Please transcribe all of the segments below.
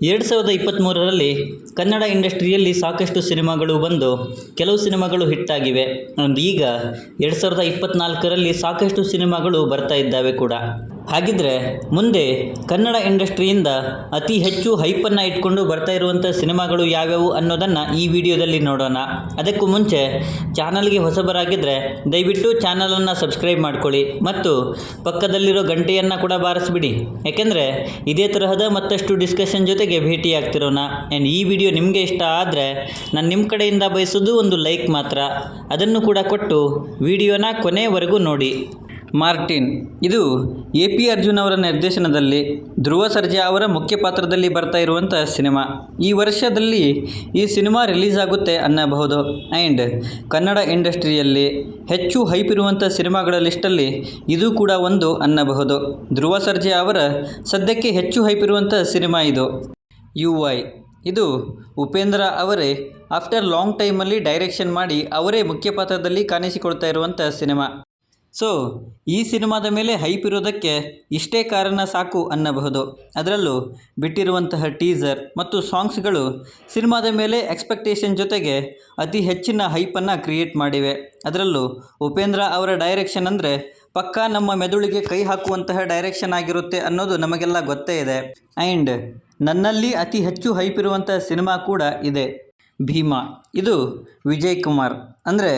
2023ರಲ್ಲಿ ಕನ್ನಡ ಇಂಡಸ್ಟ್ರಿಯಲ್ಲಿ ಸಾಕಷ್ಟು ಸಿನಿಮಾಗಳು ಬಂದು ಕೆಲವು ಸಿನಿಮಾಗಳು ಹಿಟ್ಟಾಗಿವೆ. ಈಗ 2024ರಲ್ಲಿ ಸಾಕಷ್ಟು ಸಿನಿಮಾಗಳು ಬರ್ತಾ ಇದ್ದಾವೆ ಕೂಡ. ಹಾಗಿದ್ರೆ ಮುಂದೆ ಕನ್ನಡ ಇಂಡಸ್ಟ್ರಿಯಿಂದ ಅತಿ ಹೆಚ್ಚು ಹೈಪನ್ನು ಇಟ್ಕೊಂಡು ಬರ್ತಾ ಇರುವಂಥ ಸಿನಿಮಾಗಳು ಯಾವ್ಯಾವು ಅನ್ನೋದನ್ನು ಈ ವಿಡಿಯೋದಲ್ಲಿ ನೋಡೋಣ. ಅದಕ್ಕೂ ಮುಂಚೆ ಚಾನಲ್ಗೆ ಹೊಸಬರಾಗಿದ್ದರೆ ದಯವಿಟ್ಟು ಚಾನಲನ್ನು ಸಬ್ಸ್ಕ್ರೈಬ್ ಮಾಡ್ಕೊಳ್ಳಿ ಮತ್ತು ಪಕ್ಕದಲ್ಲಿರೋ ಗಂಟೆಯನ್ನು ಕೂಡ ಬಾರಿಸ್ಬಿಡಿ. ಯಾಕೆಂದರೆ ಇದೇ ತರಹದ ಮತ್ತಷ್ಟು ಡಿಸ್ಕಷನ್ ಜೊತೆಗೆ ಭೇಟಿ ಆಗ್ತಿರೋಣ. ಆ್ಯಂಡ್ ಈ ವಿಡಿಯೋ ನಿಮಗೆ ಇಷ್ಟ ಆದರೆ ನಾನು ನಿಮ್ಮ ಕಡೆಯಿಂದ ಬಯಸೋದು ಒಂದು ಲೈಕ್ ಮಾತ್ರ. ಅದನ್ನು ಕೂಡ ಕೊಟ್ಟು ವಿಡಿಯೋನ ಕೊನೆಯವರೆಗೂ ನೋಡಿ. ಮಾರ್ಟಿನ್ ಇದು AP ಅರ್ಜುನ್ ಅವರ ನಿರ್ದೇಶನದಲ್ಲಿ ಧ್ರುವ ಸರ್ಜಾ ಅವರ ಮುಖ್ಯ ಪಾತ್ರದಲ್ಲಿ ಬರ್ತಾ ಇರುವಂಥ ಸಿನಿಮಾ. ಈ ವರ್ಷದಲ್ಲಿ ಈ ಸಿನಿಮಾ ರಿಲೀಸ್ ಆಗುತ್ತೆ ಅನ್ನಬಹುದು. ಆ್ಯಂಡ್ ಕನ್ನಡ ಇಂಡಸ್ಟ್ರಿಯಲ್ಲಿ ಹೆಚ್ಚು ಹೈಪ್ ಇರುವಂಥ ಸಿನಿಮಾಗಳ ಲಿಸ್ಟಲ್ಲಿ ಇದು ಕೂಡ ಒಂದು ಅನ್ನಬಹುದು. ಧ್ರುವ ಸರ್ಜಾ ಅವರ ಸದ್ಯಕ್ಕೆ ಹೆಚ್ಚು ಹೈಪ್ ಇರುವಂಥ ಸಿನಿಮಾ ಇದು. UI ಇದು ಉಪೇಂದ್ರ ಅವರೇ ಆಫ್ಟರ್ ಲಾಂಗ್ ಟೈಮಲ್ಲಿ ಡೈರೆಕ್ಷನ್ ಮಾಡಿ ಅವರೇ ಮುಖ್ಯ ಪಾತ್ರದಲ್ಲಿ ಕಾಣಿಸಿಕೊಳ್ತಾ ಇರುವಂಥ ಸಿನಿಮಾ. ಸೊ ಈ ಸಿನಿಮಾದ ಮೇಲೆ ಹೈಪ್ ಇರೋದಕ್ಕೆ ಇಷ್ಟೇ ಕಾರಣ ಸಾಕು ಅನ್ನಬಹುದು. ಅದರಲ್ಲೂ ಬಿಟ್ಟಿರುವಂತಹ ಟೀಸರ್ ಮತ್ತು ಸಾಂಗ್ಸ್ಗಳು ಸಿನಿಮಾದ ಮೇಲೆ ಎಕ್ಸ್ಪೆಕ್ಟೇಷನ್ ಜೊತೆಗೆ ಅತಿ ಹೆಚ್ಚಿನ ಹೈಪನ್ನು ಕ್ರಿಯೇಟ್ ಮಾಡಿವೆ. ಅದರಲ್ಲೂ ಉಪೇಂದ್ರ ಅವರ ಡೈರೆಕ್ಷನ್ ಅಂದರೆ ಪಕ್ಕಾ ನಮ್ಮ ಮೆದುಳಿಗೆ ಕೈ ಹಾಕುವಂತಹ ಡೈರೆಕ್ಷನ್ ಆಗಿರುತ್ತೆ ಅನ್ನೋದು ನಮಗೆಲ್ಲ ಗೊತ್ತೇ ಇದೆ. ಆ್ಯಂಡ್ ನನ್ನಲ್ಲಿ ಅತಿ ಹೆಚ್ಚು ಹೈಪ್ ಇರುವಂಥ ಸಿನಿಮಾ ಕೂಡ ಇದೆ, ಭೀಮಾ. ಇದು ವಿಜಯ್ ಕುಮಾರ್ ಅಂದರೆ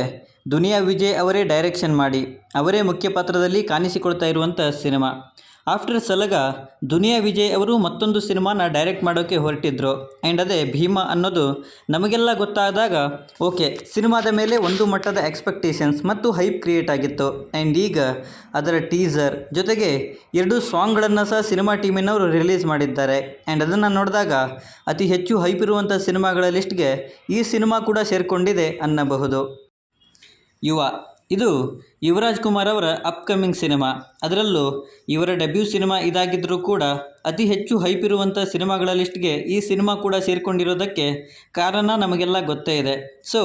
ದುನಿಯಾ ವಿಜಯ್ ಅವರೇ ಡೈರೆಕ್ಷನ್ ಮಾಡಿ ಅವರೇ ಮುಖ್ಯ ಪಾತ್ರದಲ್ಲಿ ಕಾಣಿಸಿಕೊಳ್ತಾ ಇರುವಂಥ ಸಿನಿಮಾ. ಆಫ್ಟರ್ ಸಲಗ ದುನಿಯಾ ವಿಜಯ್ ಅವರು ಮತ್ತೊಂದು ಸಿನಿಮಾನ ಡೈರೆಕ್ಟ್ ಮಾಡೋಕ್ಕೆ ಹೊರಟಿದ್ರು. ಆ್ಯಂಡ್ ಅದೇ ಭೀಮಾ ಅನ್ನೋದು ನಮಗೆಲ್ಲ ಗೊತ್ತಾದಾಗ ಓಕೆ, ಸಿನಿಮಾದ ಮೇಲೆ ಒಂದು ಮಟ್ಟದ ಎಕ್ಸ್ಪೆಕ್ಟೇಷನ್ಸ್ ಮತ್ತು ಹೈಪ್ ಕ್ರಿಯೇಟ್ ಆಗಿತ್ತು. ಆ್ಯಂಡ್ ಈಗ ಅದರ ಟೀಸರ್ ಜೊತೆಗೆ 2 ಸಾಂಗ್ಗಳನ್ನು ಸಹ ಸಿನಿಮಾ ಟೀಮಿನವರು ರಿಲೀಸ್ ಮಾಡಿದ್ದಾರೆ. ಆ್ಯಂಡ್ ಅದನ್ನು ನೋಡಿದಾಗ ಅತಿ ಹೆಚ್ಚು ಹೈಪ್ ಇರುವಂಥ ಸಿನಿಮಾಗಳ ಲಿಸ್ಟ್ಗೆ ಈ ಸಿನಿಮಾ ಕೂಡ ಸೇರಿಕೊಂಡಿದೆ ಅನ್ನಬಹುದು. ಯುವ ಇದು ಯುವರಾಜ್ ಕುಮಾರ್ ಅವರ ಅಪ್ಕಮಿಂಗ್ ಸಿನಿಮಾ. ಅದರಲ್ಲೂ ಇವರ ಡೆಬ್ಯೂ ಸಿನಿಮಾ ಇದಾಗಿದ್ದರೂ ಕೂಡ ಅತಿ ಹೆಚ್ಚು ಹೈಪ್ ಇರುವಂಥ ಸಿನಿಮಾಗಳ ಲಿಸ್ಟ್ಗೆ ಈ ಸಿನಿಮಾ ಕೂಡ ಸೇರಿಕೊಂಡಿರೋದಕ್ಕೆ ಕಾರಣ ನಮಗೆಲ್ಲ ಗೊತ್ತೇ ಇದೆ. ಸೊ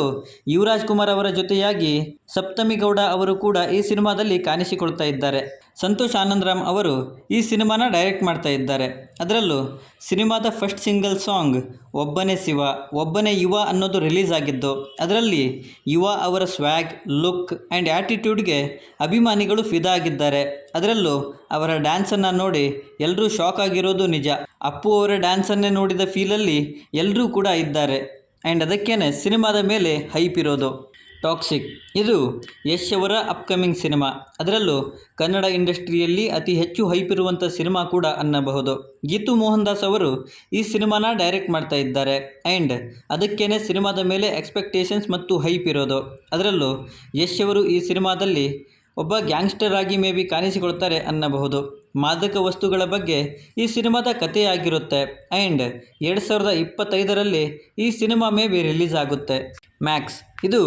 ಯುವರಾಜ್ ಕುಮಾರ್ ಅವರ ಜೊತೆಯಾಗಿ ಸಪ್ತಮಿ ಗೌಡ ಅವರು ಕೂಡ ಈ ಸಿನಿಮಾದಲ್ಲಿ ಕಾಣಿಸಿಕೊಳ್ತಾ ಇದ್ದಾರೆ. ಸಂತೋಷ್ ಆನಂದರಾಮ್ ಅವರು ಈ ಸಿನಿಮಾನ ಡೈರೆಕ್ಟ್ ಮಾಡ್ತಾ ಇದ್ದಾರೆ. ಅದರಲ್ಲೂ ಸಿನಿಮಾದ ಫಸ್ಟ್ ಸಿಂಗಲ್ ಸಾಂಗ್ ಒಬ್ಬನೇ ಶಿವ ಒಬ್ಬನೇ ಯುವ ಅನ್ನೋದು ರಿಲೀಸ್ ಆಗಿದ್ದು, ಅದರಲ್ಲಿ ಯುವ ಅವರ ಸ್ವ್ಯಾಗ್, ಲುಕ್ ಆ್ಯಂಡ್ ಆ್ಯಟಿಟ್ಯೂಡ್ಗೆ ಅಭಿಮಾನಿಗಳು ಫಿದಾ ಆಗಿದ್ದಾರೆ. ಅದರಲ್ಲೂ ಅವರ ಡ್ಯಾನ್ಸನ್ನು ನೋಡಿ ಎಲ್ಲರೂ ಶಾಕ್ ಆಗಿರೋದು ನಿಜ. ಅಪ್ಪು ಅವರ ಡ್ಯಾನ್ಸನ್ನೇ ನೋಡಿದ ಫೀಲಲ್ಲಿ ಎಲ್ಲರೂ ಕೂಡ ಇದ್ದಾರೆ. ಆ್ಯಂಡ್ ಅದಕ್ಕೇ ಸಿನಿಮಾದ ಮೇಲೆ ಹೈಪ್ ಇರೋದು. ಟಾಕ್ಸಿಕ್ ಇದು ಯಶ್ ಅವರ ಅಪ್ಕಮಿಂಗ್ ಸಿನಿಮಾ. ಅದರಲ್ಲೂ ಕನ್ನಡ ಇಂಡಸ್ಟ್ರಿಯಲ್ಲಿ ಅತಿ ಹೆಚ್ಚು ಹೈಪ್ ಇರುವಂಥ ಸಿನಿಮಾ ಕೂಡ ಅನ್ನಬಹುದು. ಗೀತು ಮೋಹನ್ ದಾಸ್ ಅವರು ಈ ಸಿನಿಮಾನ ಡೈರೆಕ್ಟ್ ಮಾಡ್ತಾ ಇದ್ದಾರೆ. ಆ್ಯಂಡ್ ಅದಕ್ಕೇ ಸಿನಿಮಾದ ಮೇಲೆ ಎಕ್ಸ್ಪೆಕ್ಟೇಷನ್ಸ್ ಮತ್ತು ಹೈಪ್ ಇರೋದು. ಅದರಲ್ಲೂ ಯಶ್ ಅವರು ಈ ಸಿನಿಮಾದಲ್ಲಿ ಒಬ್ಬ ಗ್ಯಾಂಗ್ಸ್ಟರ್ ಆಗಿ ಮೇ ಬಿ ಕಾಣಿಸಿಕೊಳ್ತಾರೆ ಅನ್ನಬಹುದು. ಮಾದಕ ವಸ್ತುಗಳ ಬಗ್ಗೆ ಈ ಸಿನಿಮಾದ ಕಥೆಯಾಗಿರುತ್ತೆ. ಆ್ಯಂಡ್ 2025ರಲ್ಲಿ ಈ ಸಿನಿಮಾ ಮೇ ಬಿ ರಿಲೀಸ್ ಆಗುತ್ತೆ. ಮ್ಯಾಕ್ಸ್ ಇದು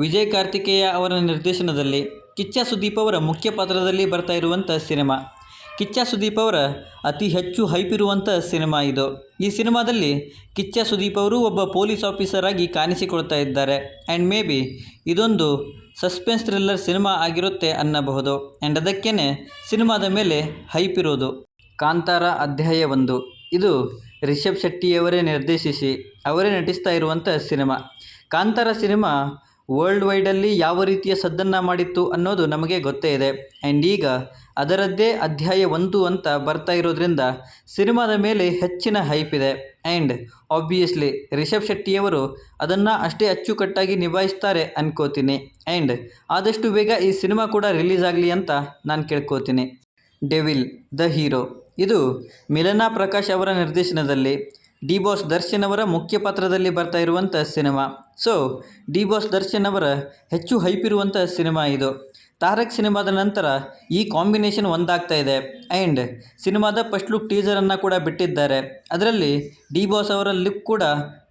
ವಿಜಯ್ ಕಾರ್ತಿಕೇಯ ಅವರ ನಿರ್ದೇಶನದಲ್ಲಿ ಕಿಚ್ಚ ಸುದೀಪ್ ಅವರ ಮುಖ್ಯ ಪಾತ್ರದಲ್ಲಿ ಬರ್ತಾ ಇರುವಂಥ ಸಿನಿಮಾ. ಕಿಚ್ಚ ಸುದೀಪ್ ಅವರ ಅತಿ ಹೆಚ್ಚು ಹೈಪ್ ಇರುವಂಥ ಸಿನಿಮಾ ಇದು. ಈ ಸಿನಿಮಾದಲ್ಲಿ ಕಿಚ್ಚ ಸುದೀಪ್ ಅವರು ಒಬ್ಬ ಪೊಲೀಸ್ ಆಫೀಸರ್ ಆಗಿ ಕಾಣಿಸಿಕೊಳ್ತಾ ಇದ್ದಾರೆ. ಆ್ಯಂಡ್ ಮೇ ಬಿ ಇದೊಂದು ಸಸ್ಪೆನ್ಸ್ ಥ್ರಿಲ್ಲರ್ ಸಿನಿಮಾ ಆಗಿರುತ್ತೆ ಅನ್ನಬಹುದು. ಆ್ಯಂಡ್ ಅದಕ್ಕೇ ಸಿನಿಮಾದ ಮೇಲೆ ಹೈಪ್ ಇರೋದು. ಕಾಂತಾರ ಅಧ್ಯಾಯ 1 ಇದು ರಿಷಬ್ ಶೆಟ್ಟಿಯವರೇ ನಿರ್ದೇಶಿಸಿ ಅವರೇ ನಟಿಸ್ತಾ ಇರುವಂಥ ಸಿನಿಮಾ. ಕಾಂತಾರ ಸಿನಿಮಾ ವರ್ಲ್ಡ್ ವೈಡಲ್ಲಿ ಯಾವ ರೀತಿಯ ಸದ್ದನ್ನು ಮಾಡಿತ್ತು ಅನ್ನೋದು ನಮಗೆ ಗೊತ್ತೇ ಇದೆ. ಆ್ಯಂಡ್ ಈಗ ಅದರದ್ದೇ ಅಧ್ಯಾಯ 1 ಅಂತ ಬರ್ತಾ ಇರೋದ್ರಿಂದ ಸಿನಿಮಾದ ಮೇಲೆ ಹೆಚ್ಚಿನ ಹೈಪ್ ಇದೆ. ಆ್ಯಂಡ್ ಆಬ್ವಿಯಸ್ಲಿ ರಿಷಬ್ ಶೆಟ್ಟಿಯವರು ಅದನ್ನು ಅಷ್ಟೇ ಅಚ್ಚುಕಟ್ಟಾಗಿ ನಿಭಾಯಿಸ್ತಾರೆ ಅನ್ಕೋತೀನಿ. ಆ್ಯಂಡ್ ಆದಷ್ಟು ಬೇಗ ಈ ಸಿನಿಮಾ ಕೂಡ ರಿಲೀಸ್ ಆಗಲಿ ಅಂತ ನಾನು ಕೇಳ್ಕೋತೀನಿ. ಡೆವಿಲ್ ದ ಹೀರೋ ಇದು ಮಿಲನಾ ಪ್ರಕಾಶ್ ಅವರ ನಿರ್ದೇಶನದಲ್ಲಿ ಡಿ ಬಾಸ್ ದರ್ಶನ್ ಅವರ ಮುಖ್ಯ ಪಾತ್ರದಲ್ಲಿ ಬರ್ತಾ ಇರುವಂಥ cinema. So D boss Darshan ಅವರ ಹೆಚ್ಚು ಹೈಪ್ ಇರುವಂಥ ಸಿನಿಮಾ ಇದು. ತಾರಕ್ ಸಿನಿಮಾದ ನಂತರ ಈ ಕಾಂಬಿನೇಷನ್ ಒಂದಾಗ್ತಾ ಇದೆ. ಆ್ಯಂಡ್ ಸಿನಿಮಾದ ಫಸ್ಟ್ ಲುಕ್ ಟೀಸರನ್ನು ಕೂಡ ಬಿಟ್ಟಿದ್ದಾರೆ. ಅದರಲ್ಲಿ ಡಿ ಬಾಸ್ ಅವರ ಲುಕ್ ಕೂಡ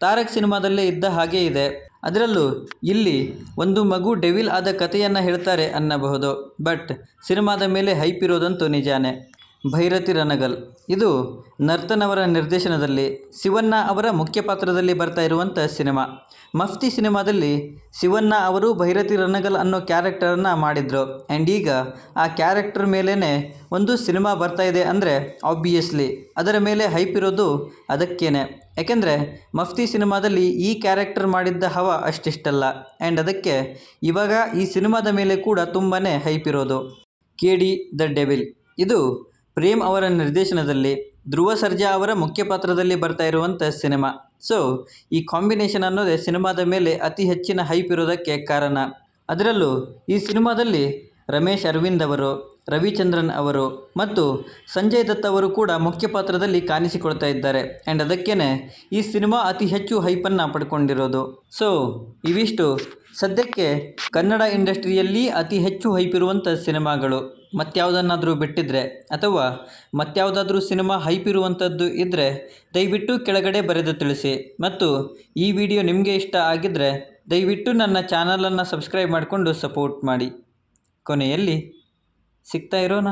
ತಾರಕ್ ಸಿನಿಮಾದಲ್ಲೇ ಇದ್ದ ಹಾಗೆ ಇದೆ. ಅದರಲ್ಲೂ ಇಲ್ಲಿ ಒಂದು ಮಗು ಡೆವಿಲ್ ಆದ ಕಥೆಯನ್ನು ಹೇಳ್ತಾರೆ ಅನ್ನಬಹುದು. ಬಟ್ ಸಿನಿಮಾದ ಮೇಲೆ ಹೈಪ್ ಇರೋದಂತೂ ನಿಜಾನೇ. ಭೈರತಿ ರಣಗಲ್. ಇದು ನರ್ತನ್ ಅವರ ನಿರ್ದೇಶನದಲ್ಲಿ ಶಿವಣ್ಣ ಅವರ ಮುಖ್ಯ ಪಾತ್ರದಲ್ಲಿ ಬರ್ತಾ ಇರುವಂಥ ಸಿನಿಮಾ. ಮಫ್ತಿ ಸಿನಿಮಾದಲ್ಲಿ ಶಿವಣ್ಣ ಅವರು ಭೈರತಿ ರಣಗಲ್ ಅನ್ನೋ ಕ್ಯಾರೆಕ್ಟರನ್ನು ಮಾಡಿದರು. ಆ್ಯಂಡ್ ಈಗ ಆ ಕ್ಯಾರೆಕ್ಟರ್ ಮೇಲೇ ಒಂದು ಸಿನಿಮಾ ಬರ್ತಾ ಇದೆ ಅಂದರೆ ಆಬ್ವಿಯಸ್ಲಿ ಅದರ ಮೇಲೆ ಹೈಪ್ ಇರೋದು ಅದಕ್ಕೇನೆ. ಯಾಕೆಂದರೆ ಮಫ್ತಿ ಸಿನಿಮಾದಲ್ಲಿ ಈ ಕ್ಯಾರೆಕ್ಟರ್ ಮಾಡಿದ್ದ ಹವಾ ಅಷ್ಟಿಷ್ಟಲ್ಲ. ಆ್ಯಂಡ್ ಅದಕ್ಕೆ ಇವಾಗ ಈ ಸಿನಿಮಾದ ಮೇಲೆ ಕೂಡ ತುಂಬಾ ಹೈಪ್ ಇರೋದು. KD the devil. ಇದು ಪ್ರೇಮ್ ಅವರ ನಿರ್ದೇಶನದಲ್ಲಿ ಧ್ರುವ ಸರ್ಜಾ ಅವರ ಮುಖ್ಯ ಪಾತ್ರದಲ್ಲಿ ಬರ್ತಾ ಇರುವಂಥ ಸಿನಿಮಾ. ಸೊ ಈ ಕಾಂಬಿನೇಷನ್ ಅನ್ನೋದೇ ಸಿನಿಮಾದ ಮೇಲೆ ಅತಿ ಹೆಚ್ಚಿನ ಹೈಪ್ ಇರೋದಕ್ಕೆ ಕಾರಣ. ಅದರಲ್ಲೂ ಈ ಸಿನಿಮಾದಲ್ಲಿ ರಮೇಶ್ ಅರವಿಂದ್ ಅವರು, ರವಿಚಂದ್ರನ್ ಅವರು ಮತ್ತು ಸಂಜಯ್ ದತ್ ಅವರು ಕೂಡ ಮುಖ್ಯ ಪಾತ್ರದಲ್ಲಿ ಕಾಣಿಸಿಕೊಳ್ತಾ ಇದ್ದಾರೆ. ಆ್ಯಂಡ್ ಅದಕ್ಕೇ ಈ ಸಿನಿಮಾ ಅತಿ ಹೆಚ್ಚು ಹೈಪನ್ನು ಪಡ್ಕೊಂಡಿರೋದು. ಸೊ ಇವಿಷ್ಟು ಸದ್ಯಕ್ಕೆ ಕನ್ನಡ ಇಂಡಸ್ಟ್ರಿಯಲ್ಲಿ ಅತಿ ಹೆಚ್ಚು ಹೈಪ್ ಇರುವಂಥ ಸಿನಿಮಾಗಳು. ಮತ್ಯಾವುದನ್ನಾದರೂ ಬಿಟ್ಟಿದ್ದರೆ ಅಥವಾ ಮತ್ಯಾವುದಾದ್ರೂ ಸಿನಿಮಾ ಹೈಪ್ ಇರುವಂಥದ್ದು ಇದ್ದರೆ ದಯವಿಟ್ಟು ಕೆಳಗಡೆ ಬರೆದು ತಿಳಿಸಿ. ಮತ್ತು ಈ ವಿಡಿಯೋ ನಿಮಗೆ ಇಷ್ಟ ಆಗಿದ್ದರೆ ದಯವಿಟ್ಟು ನನ್ನ ಚಾನಲನ್ನು ಸಬ್ಸ್ಕ್ರೈಬ್ ಮಾಡಿಕೊಂಡು ಸಪೋರ್ಟ್ ಮಾಡಿ. ಕೊನೆಯಲ್ಲಿ ಸಿಗ್ತಾ ಇರೋಣ.